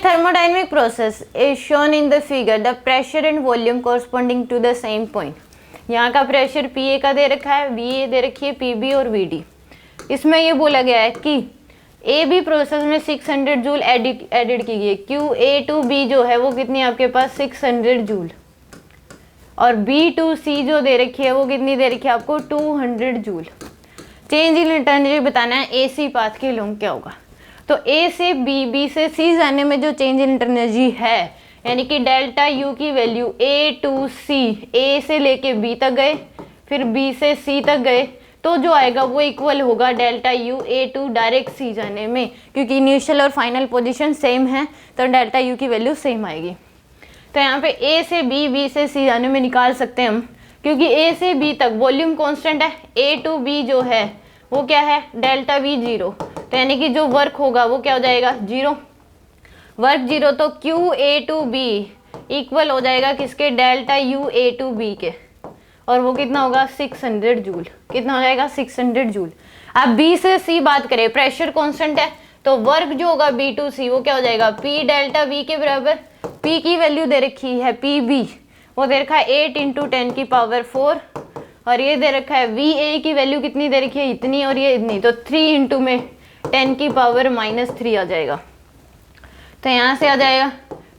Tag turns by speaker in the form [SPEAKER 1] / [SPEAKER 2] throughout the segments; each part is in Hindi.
[SPEAKER 1] thermodynamic process is shown in the figure, the pressure and volume corresponding to the same point. यहाँ का प्रेशर PA का दे रखा है, VA दे रखी है, PB और VD। इसमें ये बोला गया है कि AB प्रोसेस में 600 जूल एडिड की गई है, QA टू B जो है वो कितनी है आपके पास 600 जूल, और B टू C जो दे रखी है वो कितनी दे रखी है आपको 200 जूल। चेंज इन एनर्जी बताना है, AC पाथ के लॉन्ग क्या होगा। तो A से B से C जाने में जो चेंज इन एनर्जी है, यानी कि डेल्टा U की value A to C, A से लेके B तक गए, फिर B से C तक गए, तो जो आएगा वो इक्वल होगा delta U A to direct C जाने में, क्योंकि इनिशियल और फाइनल पोजीशन सेम है तो डेल्टा U की वैल्यू सेम आएगी। तो यहाँ पे A से B से C जाने में निकाल सकते हैं हम, क्योंकि A से B तक वॉल्यूम कांस्टेंट है, A टू B जो है वो क्या है डेल्टा V 0, तो यानी कि जो वर्क होगा वो क्या हो जाएगा 0, वर्क 0, तो Q A to B equal हो जाएगा किसके delta U A to B के, और वो कितना होगा 600 जूल। कितना हो जाएगा 600 जूल। अब B से C बात करें, प्रेशर कांस्टेंट है तो वर्क जो होगा B टू C वो क्या हो जाएगा P डेल्टा V के बराबर। P की वैल्यू दे रखी है PB, वो दे रखा है 8 इंटू 10 की पावर 4, और ये दे रखा है VA की वैल्यू कितनी दे रखी है इतनी, और ये इतनी, तो 3 इंटू में 10 की पावर -3 आ जाएगा। तो यहाँ से आ जाएगा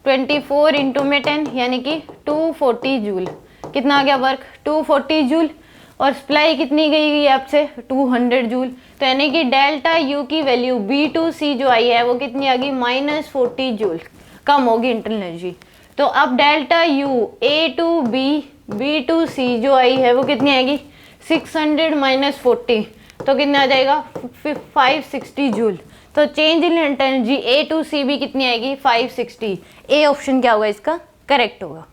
[SPEAKER 1] 24 इंटू में 10 यानी कि 240 जूल। कितना आ गया वर्क 240 जूल, और सप्लाई कितनी गई हुई है आपसे 200 जूल, तो यानी कि डेल्टा U की वैल्यू B टू C जो आई है वो कितनी आ गई -40 जूल, कम होगी इंटरनल एनर्जी। तो अब delta U A to B to C जो आई है वो कितनी आएगी 600 - 40, तो कितना आ जाएगा 560 जूल। तो change in energy A to C भी कितनी आएगी 560। ए ऑप्शन क्या होगा इसका करेक्ट होगा।